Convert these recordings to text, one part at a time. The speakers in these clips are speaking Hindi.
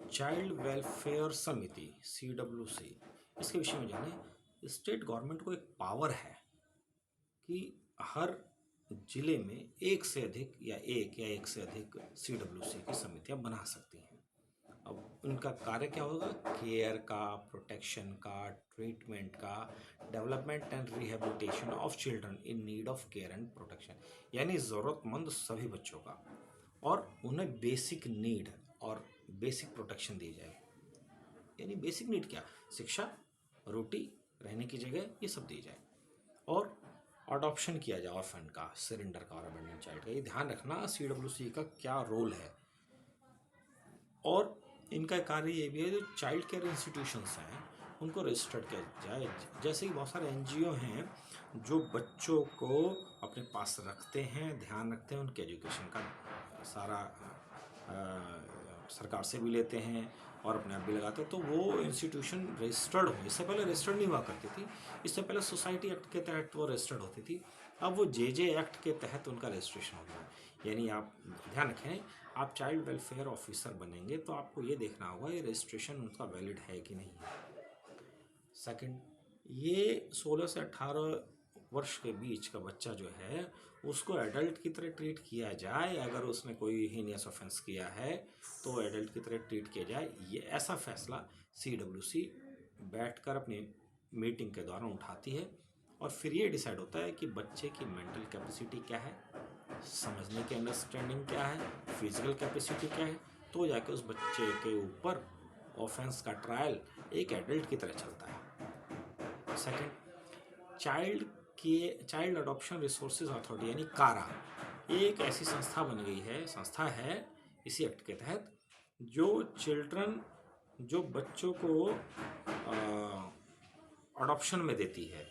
चाइल्ड वेलफेयर समिति CWC, इसके विषय में जाने। स्टेट गवर्नमेंट को एक पावर है कि हर जिले में एक से अधिक या एक से अधिक CWC की समितियां बना सकती हैं। अब उनका कार्य क्या होगा? केयर का, प्रोटेक्शन का, ट्रीटमेंट का, development and rehabilitation of children in need of care and protection, यानी ज़रूरतमंद सभी बच्चों का, और उन्हें बेसिक नीड और बेसिक प्रोटेक्शन दी जाए। यानी बेसिक नीड क्या? शिक्षा, रोटी, रहने की जगह, ये सब दी जाए। और अडॉप्शन किया जाए ऑर्फन का, सरेंडर का और अबेंडन चाइल्ड का। ये ध्यान रखना CWC का क्या रोल है। और इनका कार्य ये भी है, जो चाइल्ड केयर इंस्टीट्यूशंस हैं उनको रजिस्टर्ड किया जाए। जैसे कि बहुत सारे NGO हैं जो बच्चों को अपने पास रखते हैं, ध्यान रखते हैं, उनके एजुकेशन का सारा सरकार से भी लेते हैं और अपने आप भी लगाते हैं, तो वो इंस्टीट्यूशन रजिस्टर्ड हो। इससे पहले रजिस्टर्ड नहीं हुआ करती थी, इससे पहले सोसाइटी एक्ट के तहत वो रजिस्टर्ड होती थी। अब वो JJ एक्ट के तहत उनका रजिस्ट्रेशन हो गया। यानी आप ध्यान रखें, आप चाइल्ड वेलफेयर ऑफिसर बनेंगे तो आपको ये देखना होगा ये रजिस्ट्रेशन उनका वैलिड है कि नहीं है। सेकंड, ये 16 से 18 वर्ष के बीच का बच्चा जो है उसको एडल्ट की तरह ट्रीट किया जाए। अगर उसने कोई हीनियस ऑफेंस किया है तो एडल्ट की तरह ट्रीट किया जाए। ये ऐसा फैसला CWC बैठकर अपनी मीटिंग के दौरान उठाती है, और फिर ये डिसाइड होता है कि बच्चे की मेंटल कैपेसिटी क्या है, समझने की अंडरस्टैंडिंग क्या है, फिजिकल कैपेसिटी क्या है, तो जाके उस बच्चे के ऊपर ऑफेंस का ट्रायल एक एडल्ट की तरह चलता है। Second, child adoption resources authority यानी कारा, एक ऐसी संस्था है इसी एक्ट के तहत, जो बच्चों को अडॉप्शन में देती है,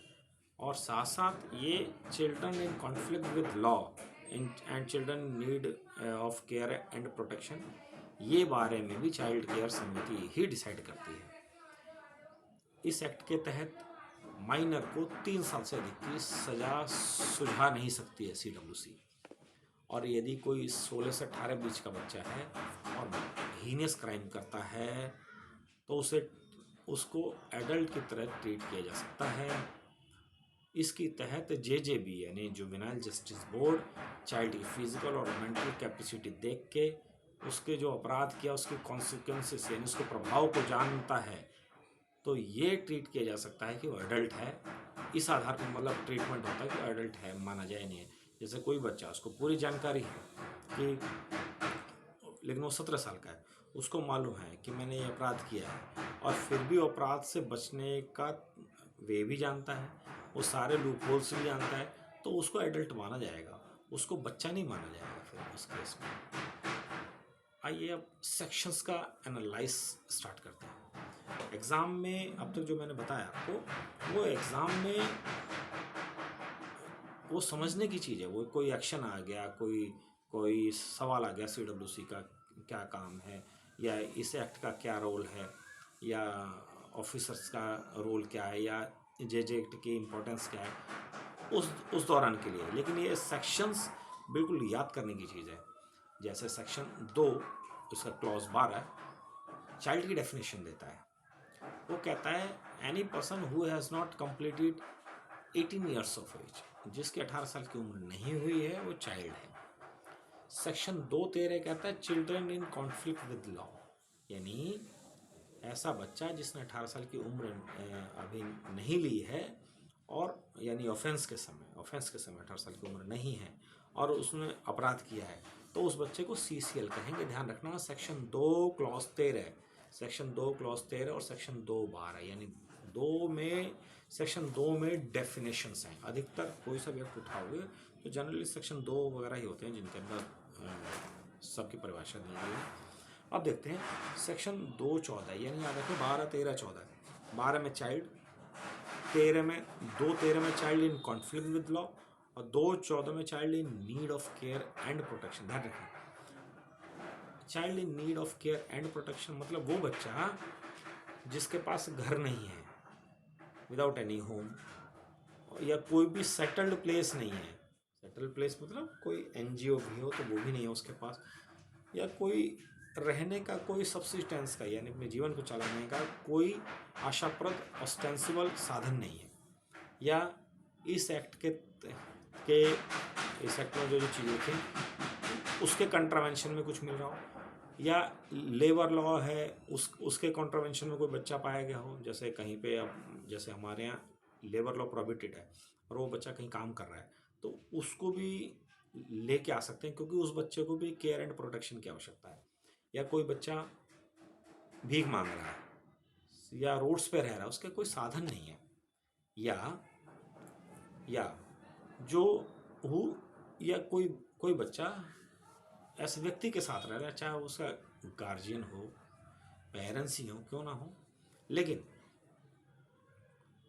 और साथ साथ ये children in conflict with law and children need of care and protection, ये बारे में भी चाइल्ड केयर समिति ही डिसाइड करती है। इस एक्ट के तहत माइनर को 3 साल से अधिक की सजा सुझा नहीं सकती है CWC। और यदि कोई 16 से 18 बीच का बच्चा है और हीनियस क्राइम करता है तो उसको एडल्ट की तरह ट्रीट किया जा सकता है। इसके तहत JJB यानी जुवेनाइल जस्टिस बोर्ड चाइल्ड की फिजिकल और मेंटल कैपेसिटी देख के उसके जो अपराध किया उसके कॉन्सिक्वेंसेस यानी उसके प्रभाव को जानता है, तो ये ट्रीट किया जा सकता है कि वो एडल्ट है। इस आधार पर मतलब ट्रीटमेंट होता है कि एडल्ट है, माना जाए नहीं है। जैसे कोई बच्चा, उसको पूरी जानकारी है कि, लेकिन वो 17 साल का है, उसको मालूम है कि मैंने ये अपराध किया है, और फिर भी अपराध से बचने का वे भी जानता है, वो सारे लूप होल्स भी जानता है, तो उसको एडल्ट माना जाएगा, उसको बच्चा नहीं माना जाएगा फिर उस केस में। आइए अब सेक्शंस का एनालाइज स्टार्ट करते हैं। एग्ज़ाम में अब तक जो मैंने बताया आपको, वो एग्ज़ाम में वो समझने की चीज़ है। वो कोई एक्शन आ गया, कोई सवाल आ गया, CWC का क्या काम है, या इस एक्ट का क्या रोल है, या ऑफिसर्स का रोल क्या है, या JJ एक्ट की इम्पोर्टेंस क्या है उस दौरान के लिए। लेकिन ये सेक्शंस बिल्कुल याद करने की चीज़ है। जैसे सेक्शन 2 उसका क्लॉज 12 चाइल्ड की डेफिनेशन देता है। वो कहता है any person who has not completed 18 years of age, जिसकी 18 साल की उम्र नहीं हुई है वो चाइल्ड है। सेक्शन 2(13) कहता है children in conflict with law, यानी ऐसा बच्चा जिसने 18 साल की उम्र अभी नहीं ली है, और यानी ऑफेंस के समय 18 साल की उम्र नहीं है और उसने अपराध किया है, तो उस बच्चे को CCL कहेंगे। ध्यान रखना, सेक्शन 2 क्लॉज 13, सेक्शन 2 क्लॉज 13 और सेक्शन 2(12, यानी सेक्शन 2 में डेफिनेशंस हैं। अधिकतर कोई सा भी आप उठाओगे तो जनरली सेक्शन 2 वगैरह ही होते हैं जिनके अंदर सबकी परिभाषा दी गई है। अब देखते हैं सेक्शन 2(14, यानी याद रखें 12, 13, 14। 12 में चाइल्ड, 2(13) में child in conflict with law, और 2(14) में child in need of care and protection. ध्यान रखें, child in need of care and protection मतलब वो बच्चा जिसके पास घर नहीं है, विदाउट एनी होम, या कोई भी सेटल्ड प्लेस नहीं है। सेटल्ड प्लेस मतलब कोई NGO भी हो तो वो भी नहीं है उसके पास, या कोई रहने का कोई सब्सिस्टेंस का यानी अपने जीवन को चलाने का कोई आशाप्रद ऑस्टेंसिबल साधन नहीं है, या इस एक्ट के इस एक्ट में जो जो चीज़ें थी उसके कंट्रावेंशन में कुछ मिल रहा हो, या लेबर लॉ है उसके कॉन्ट्रावेंशन में कोई बच्चा पाया गया हो, जैसे कहीं पे अब जैसे हमारे यहाँ लेबर लॉ प्रोहिबिटेड है और वो बच्चा कहीं काम कर रहा है तो उसको भी लेके आ सकते हैं, क्योंकि उस बच्चे को भी केयर एंड प्रोटेक्शन की आवश्यकता है। या कोई बच्चा भीख मांग रहा है या रोड्स पे रह रहा है, उसके कोई साधन नहीं है, या जो हु या कोई कोई बच्चा ऐसे व्यक्ति के साथ रह रहा है, चाहे उसका गार्जियन हो, पेरेंट्स ही हो, क्यों ना हो, लेकिन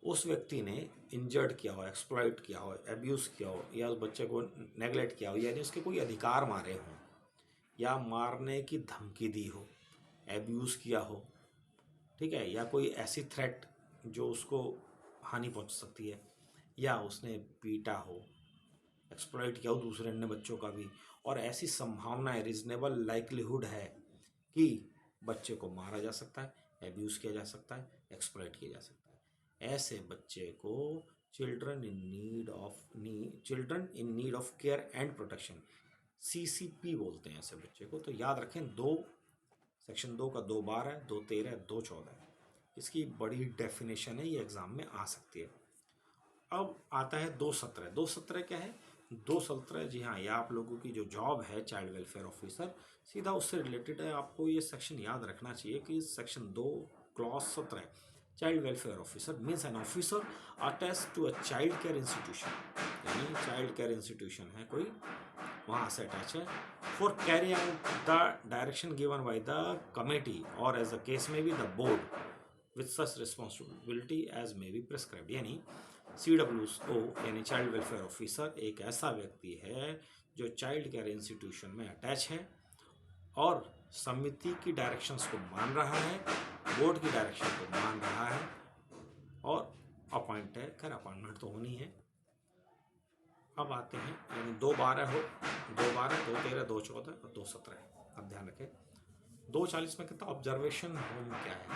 उस व्यक्ति ने इंजर्ड किया हो, एक्सप्लॉइट किया हो, एब्यूज़ किया हो, या उस बच्चे को नेगलेक्ट किया हो, यानी उसके कोई अधिकार मारे हों, या मारने की धमकी दी हो, एब्यूज़ किया हो, ठीक है, या कोई ऐसी थ्रेट जो उसको हानि पहुंच सकती है, या उसने पीटा हो, एक्सप्लॉइट किया हो दूसरे अन्य बच्चों का भी, और ऐसी संभावना है, रीजनेबल लाइक्लीहुड है कि बच्चे को मारा जा सकता है, एब्यूज़ किया जा सकता है, एक्सप्लॉइट किया जा सकता है, ऐसे बच्चे को children in need of care and protection CCP बोलते हैं ऐसे बच्चे को। तो याद रखें, सेक्शन 2 का 2(12) है, 2(13) है, 2(14) है। इसकी बड़ी डेफिनेशन है, ये एग्जाम में आ सकती है। अब आता है 2(17). 2(17) क्या है? 2(17), जी हाँ, ये आप लोगों की जो जॉब है चाइल्ड वेलफेयर ऑफिसर, सीधा उससे रिलेटेड है। आपको ये सेक्शन याद रखना चाहिए कि section 2 clause 17, child welfare officer means an officer attach to a child care institution, यानी चाइल्ड केयर इंस्टीट्यूशन है कोई, वहाँ से अटैच है, for carry out the direction given by the committee or as the case may be the board with such responsibility as may be prescribed. यानी CWO यानी चाइल्ड वेलफेयर ऑफिसर एक ऐसा व्यक्ति है जो चाइल्ड केयर इंस्टीट्यूशन में अटैच है और समिति की डायरेक्शंस को मान रहा है, बोर्ड की डायरेक्शन को मान रहा है, और अपॉइंट है, खैर अपॉइंटमेंट तो होनी है। अब आते हैं, यानी 2(12) हो, 2(12), 2(13), 2(14) और 2(17। अब ध्यान रखें 2(40) में कितना ऑब्जर्वेशन होम क्या है?